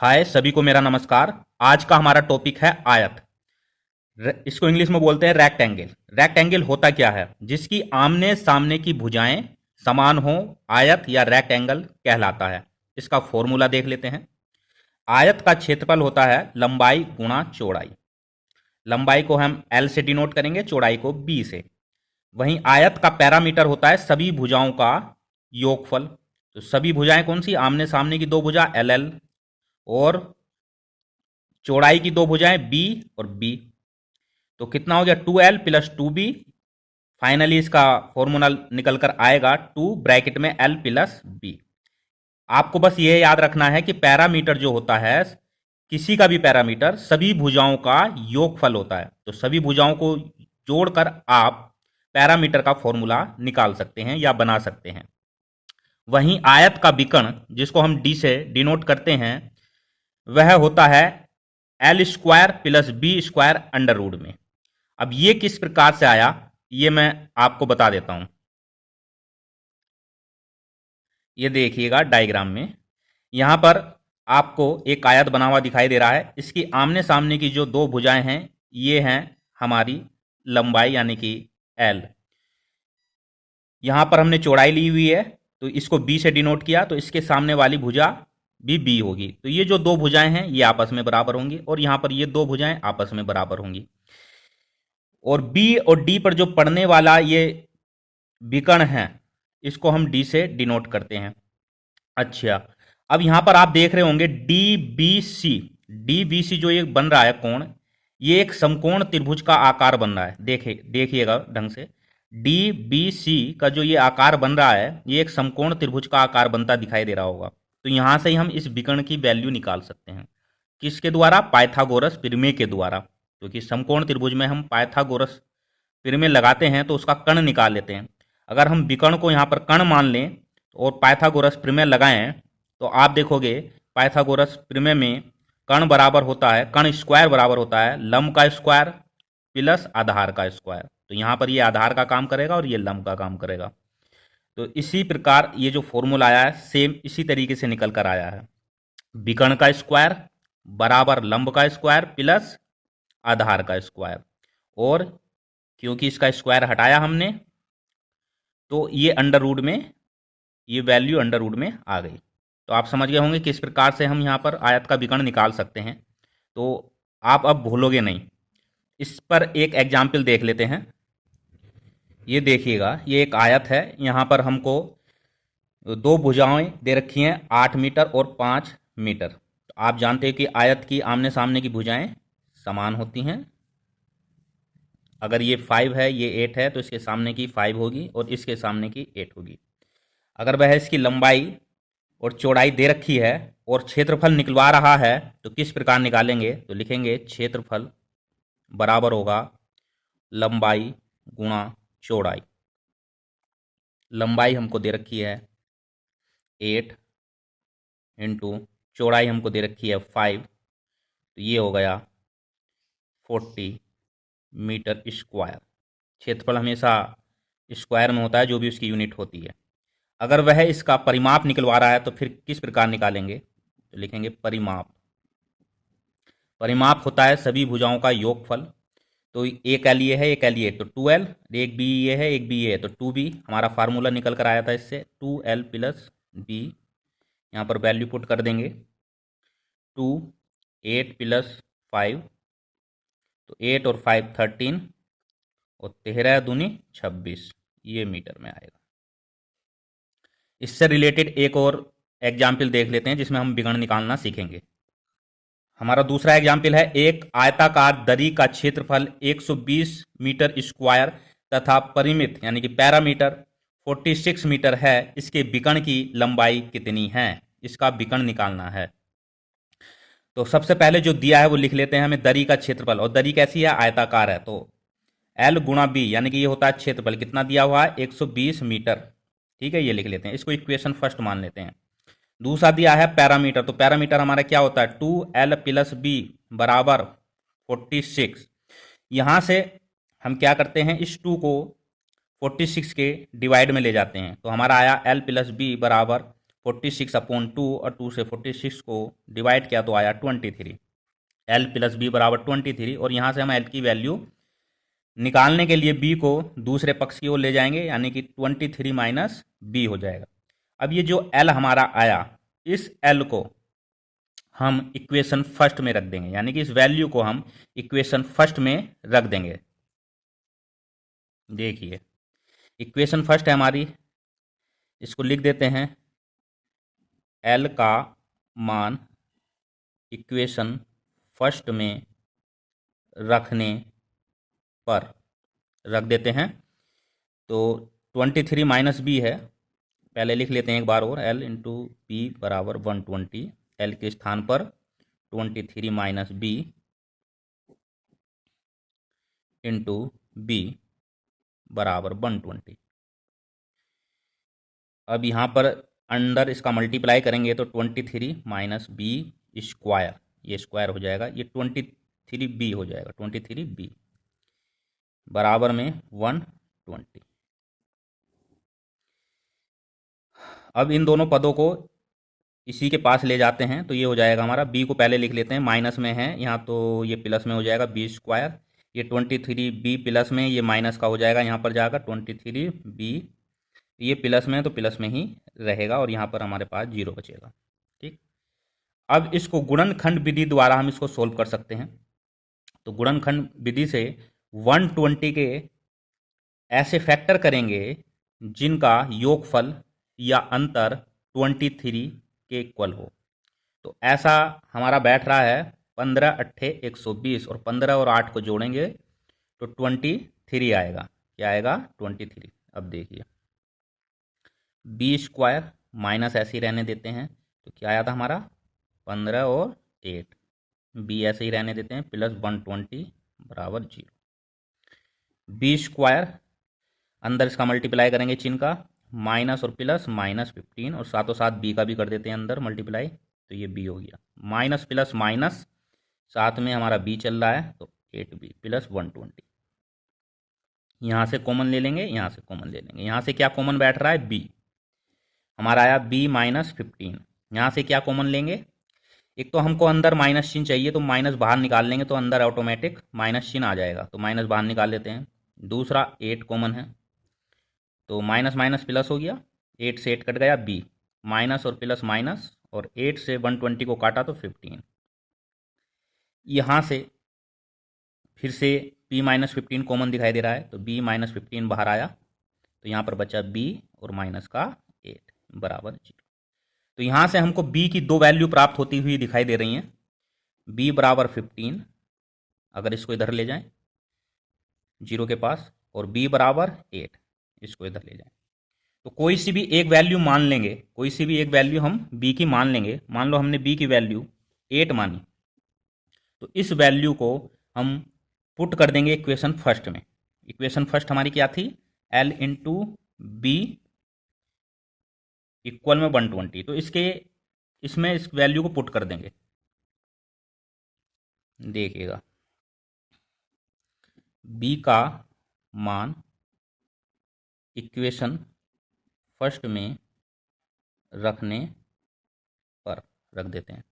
हाय सभी को मेरा नमस्कार। आज का हमारा टॉपिक है आयत। इसको इंग्लिश में बोलते हैं रेक्टेंगल। रेक्टेंगल होता क्या है? जिसकी आमने सामने की भुजाएं समान हो, आयत या रेक्टेंगल कहलाता है। इसका फॉर्मूला देख लेते हैं। आयत का क्षेत्रफल होता है लंबाई गुणा चौड़ाई। लंबाई को हम L से डिनोट करेंगे, चौड़ाई को B से। वहीं आयत का पैरामीटर होता है सभी भुजाओं का योगफल। तो सभी भुजाएं कौन सी? आमने सामने की दो भुजा LL और चौड़ाई की दो भुजाएं B और B। तो कितना हो गया? 2L plus 2B। फाइनली इसका फॉर्मूला निकल कर आएगा 2 ब्रैकेट में L प्लस B। आपको बस ये याद रखना है कि पैरामीटर जो होता है, किसी का भी पैरामीटर सभी भुजाओं का योगफल होता है। तो सभी भुजाओं को जोड़कर आप पैरामीटर का फॉर्मूला निकाल सकते हैं या बना सकते हैं। वहीं आयत का विकर्ण, जिसको हम D से डिनोट करते हैं, वह होता है L square plus B square under root में। अब ये किस प्रकार से आया, ये मैं आपको बता देता हूं। ये देखिएगा डायग्राम में, यहां पर आपको एक आयत बना हुआ दिखाई दे रहा है। इसकी आमने सामने की जो दो भुजाएं हैं, ये हैं हमारी लंबाई यानी कि L। यहां पर हमने चौड़ाई ली हुई है, तो इसको B से डिनोट किया, तो इसके सामने वाली भुजा भी B होगी। तो ये जो दो भुजाएं हैं ये आपस में बराबर होंगी, और यहां पर ये दो भुजाएं आपस में बराबर होंगी। और B और D पर जो पड़ने वाला ये विकर्ण है, इसको हम D से डिनोट करते हैं। अच्छा, अब यहां पर आप देख रहे होंगे DBC। DBC जो ये बन रहा है कोण, ये एक समकोण त्रिभुज का आकार बन रहा है। देखिएगा ढंग से। DBC का जो ये आकार बन रहा है, ये एक समकोण त्रिभुज का आकार बनता दिखाई दे रहा होगा। तो यहां से ही हम इस विकर्ण की वैल्यू निकाल सकते हैं। किसके द्वारा? पाइथागोरस प्रमेय के द्वारा। क्योंकि समकोण त्रिभुज में हम पाइथागोरस प्रमेय लगाते हैं तो उसका कर्ण निकाल लेते हैं। अगर हम विकर्ण को यहाँ पर कर्ण मान लें और पाइथागोरस प्रमेय लगाएं, तो आप देखोगे पाइथागोरस प्रमेय में कर्ण बराबर होता है, कर्ण स्क्वायर बराबर होता है लंब का स्क्वायर प्लस आधार का स्क्वायर। तो यहाँ पर ये आधार का काम करेगा और ये लंब का काम करेगा। तो इसी प्रकार ये जो फॉर्मूला आया है, सेम इसी तरीके से निकल कर आया है। विकर्ण का स्क्वायर बराबर लंब का स्क्वायर प्लस आधार का स्क्वायर। और क्योंकि इसका स्क्वायर हटाया हमने, तो ये अंडर रूट में, ये वैल्यू अंडर रूट में आ गई। तो आप समझ गए होंगे किस प्रकार से हम यहाँ पर आयत का विकर्ण निकाल सकते हैं। तो आप अब भूलोगे नहीं। इस पर एक एग्जाम्पल देख लेते हैं। ये देखिएगा, ये एक आयत है। यहाँ पर हमको दो भुजाएं दे रखी हैं, 8 मीटर और 5 मीटर। तो आप जानते हैं कि आयत की आमने सामने की भुजाएं समान होती हैं। अगर ये 5 है, ये 8 है, तो इसके सामने की 5 होगी और इसके सामने की 8 होगी। अगर वह इसकी लंबाई और चौड़ाई दे रखी है और क्षेत्रफल निकलवा रहा है, तो किस प्रकार निकालेंगे? तो लिखेंगे क्षेत्रफल बराबर होगा लंबाई गुणा चौड़ाई। लंबाई हमको दे रखी है 8 इंटू चौड़ाई हमको दे रखी है 5, तो ये हो गया 40 मीटर स्क्वायर। क्षेत्रफल हमेशा स्क्वायर में होता है, जो भी उसकी यूनिट होती है। अगर वह इसका परिमाप निकलवा रहा है तो फिर किस प्रकार निकालेंगे? तो लिखेंगे परिमाप। परिमाप होता है सभी भुजाओं का योगफल। तो एक एल ये है, एक एल ये, तो 2L। एक बी ये है, एक बी ये है, तो 2B। हमारा फार्मूला निकल कर आया था इससे 2L प्लस B। यहाँ पर वैल्यू पुट कर देंगे 2, 8 प्लस 5, तो 8 और 5 13, और 13 दूनी 26, ये मीटर में आएगा। इससे रिलेटेड एक और एग्जाम्पल देख लेते हैं जिसमें हम विकर्ण निकालना सीखेंगे। हमारा दूसरा एग्जाम्पल है, एक आयताकार दरी का क्षेत्रफल 120 मीटर स्क्वायर तथा परिमित यानी कि पैरामीटर 46 मीटर है। इसके विकर्ण की लंबाई कितनी है? इसका विकर्ण निकालना है। तो सबसे पहले जो दिया है वो लिख लेते हैं हमें, दरी का क्षेत्रफल। और दरी कैसी है? आयताकार है। तो L गुणा B यानी कि ये होता है क्षेत्रफल। कितना दिया हुआ है? 120 मीटर। ठीक है, ये लिख लेते हैं, इसको इक्वेशन फर्स्ट मान लेते हैं। दूसरा दिया है पैरामीटर। तो पैरामीटर हमारा क्या होता है? 2L प्लस B बराबर 46। यहां से हम क्या करते हैं, इस 2 को 46 के डिवाइड में ले जाते हैं, तो हमारा आया L प्लस B बराबर 46/2 और 2 से 46 को डिवाइड किया तो आया 23। एल प्लस बी बराबर 23 और यहाँ से हम एल की वैल्यू निकालने के लिए बी को दूसरे पक्ष की ओर ले जाएंगे, यानी कि 23 माइनस बी हो जाएगा। अब ये जो एल हमारा आया, इस एल को हम इक्वेशन फर्स्ट में रख देंगे, यानी कि इस वैल्यू को हम इक्वेशन फर्स्ट में रख देंगे। देखिए इक्वेशन फर्स्ट है हमारी, इसको लिख देते हैं एल का मान इक्वेशन फर्स्ट में रखने पर रख देते हैं। तो 23 माइनस बी है, पहले लिख लेते हैं एक बार और, एल इंटू बी बराबर 120। एल के स्थान पर 23 माइनस बी इंटू बी बराबर 120। अब यहाँ पर अंडर इसका मल्टीप्लाई करेंगे तो 23 माइनस बी स्क्वायर, ये स्क्वायर हो जाएगा, ये 23 बी हो जाएगा, 23 बी बराबर में 120। अब इन दोनों पदों को इसी के पास ले जाते हैं तो ये हो जाएगा हमारा, बी को पहले लिख लेते हैं, माइनस में है यहाँ तो ये प्लस में हो जाएगा बी स्क्वायर, ये 23 बी प्लस में, ये माइनस का हो जाएगा यहाँ पर जाकर 23 बी, ये प्लस में है तो प्लस में ही रहेगा और यहाँ पर हमारे पास 0 बचेगा। ठीक, अब इसको गुणनखंड विधि द्वारा हम इसको सोल्व कर सकते हैं। तो गुणनखंड विधि से 120 के ऐसे फैक्टर करेंगे जिनका योगफल या अंतर 23 के इक्वल हो। तो ऐसा हमारा बैठ रहा है 15 अट्ठे 120 और 15 और 8 को जोड़ेंगे तो 23 आएगा। क्या आएगा? 23। अब देखिए बी स्क्वायर माइनस ऐसे ही रहने देते हैं तो क्या आया था हमारा 15 और 8, बी ऐसे ही रहने देते हैं प्लस 120 बराबर 0। बी स्क्वायर अंदर इसका मल्टीप्लाई करेंगे चिन्ह का, माइनस और प्लस माइनस 15 और साथों साथ बी का भी कर देते हैं अंदर मल्टीप्लाई, तो ये बी हो गया, माइनस प्लस माइनस साथ में हमारा बी चल रहा है तो 8b प्लस 120। यहाँ से कॉमन ले लेंगे, यहाँ से कॉमन ले लेंगे, यहाँ से क्या कॉमन बैठ रहा है? बी हमारा आया b माइनस 15। यहाँ से क्या कॉमन लेंगे? एक तो हमको अंदर माइनस चिन्ह चाहिए तो माइनस बाहर निकाल लेंगे तो अंदर ऑटोमेटिक माइनस चिन्ह आ जाएगा, तो माइनस बाहर निकाल लेते हैं। दूसरा 8 कॉमन है तो माइनस माइनस प्लस हो गया, 8 से 8 कट गया, b माइनस और प्लस माइनस और 8 से 120 को काटा तो 15। यहाँ से फिर से b माइनस 15 कॉमन दिखाई दे रहा है तो b माइनस 15 बाहर आया तो यहाँ पर बचा b और माइनस का 8 बराबर 0। तो यहाँ से हमको b की दो वैल्यू प्राप्त होती हुई दिखाई दे रही हैं, b बराबर 15 अगर इसको इधर ले जाएं 0 के पास, और b बराबर 8 इसको इधर ले जाएं। तो कोई सी भी एक वैल्यू मान लेंगे, कोई सी भी एक वैल्यू हम b की मान लेंगे। मान लो हमने b की वैल्यू 8 मानी तो इस वैल्यू को हम पुट कर देंगे इक्वेशन फर्स्ट में। इक्वेशन फर्स्ट हमारी क्या थी? l इंटू बी इक्वल में 120, तो इसमें इस वैल्यू को पुट कर देंगे। देखिएगा b का मान इक्वेशन फर्स्ट में रखने पर रख देते हैं।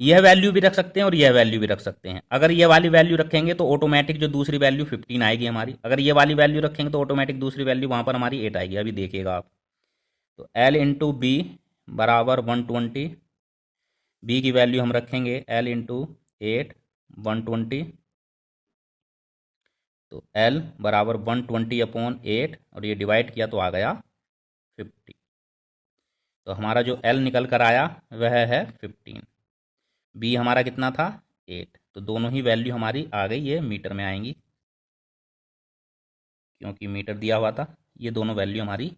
यह वैल्यू भी रख सकते हैं और यह वैल्यू भी रख सकते हैं। अगर ये वाली वैल्यू रखेंगे तो ऑटोमेटिक जो दूसरी वैल्यू 15 आएगी हमारी, अगर ये वाली वैल्यू रखेंगे तो ऑटोमेटिक दूसरी वैल्यू वहाँ पर हमारी 8 आएगी। अभी देखिएगा आप, तो l इंटू बी बराबर 120, बी की वैल्यू हम रखेंगे l इंटू 8 120, तो l बराबर 120/8 और ये डिवाइड किया तो आ गया 50। तो हमारा जो l निकल कर आया वह है 15, b हमारा कितना था? 8। तो दोनों ही वैल्यू हमारी आ गई, ये मीटर में आएंगी क्योंकि मीटर दिया हुआ था। ये दोनों वैल्यू हमारी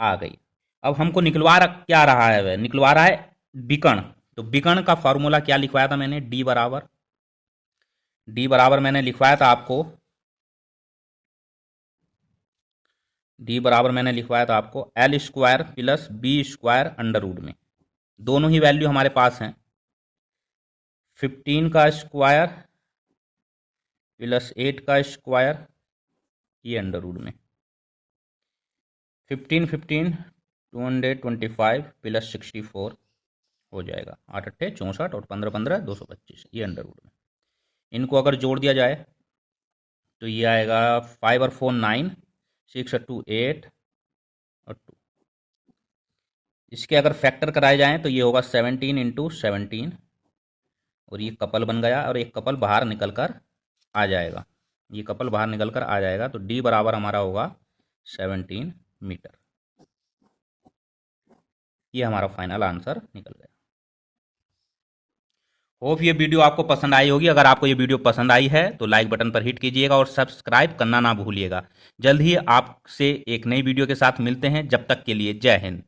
आ गई। अब हमको क्या रहा है? वह निकलवा रहा है विकर्ण। तो विकर्ण का फॉर्मूला क्या लिखवाया था मैंने? d बराबर मैंने लिखवाया था आपको, d बराबर मैंने लिखवाया था आपको l square plus B square under root में। दोनों ही वैल्यू हमारे पास हैं, 15 का स्क्वायर प्लस 8 का स्क्वायर, ये अंडर रूट में। 15 225 प्लस 64 हो जाएगा 8 अट्ठे 64 और 15 15 225, ये अंडरवुड में। इनको अगर जोड़ दिया जाए तो ये आएगा 5 और 4 9, 6 और 2 8 और 2। इसके अगर फैक्टर कराए जाएँ तो ये होगा 17 इंटू 17 और ये कपल बन गया और एक कपल बाहर निकल कर आ जाएगा। ये कपल बाहर निकल कर आ जाएगा तो डी बराबर हमारा होगा 17 मीटर। ये हमारा फाइनल आंसर निकल गया। होप ये वीडियो आपको पसंद आई होगी। अगर आपको ये वीडियो पसंद आई है तो लाइक बटन पर हिट कीजिएगा और सब्सक्राइब करना ना भूलिएगा। जल्द ही आपसे एक नई वीडियो के साथ मिलते हैं। जब तक के लिए जय हिंद।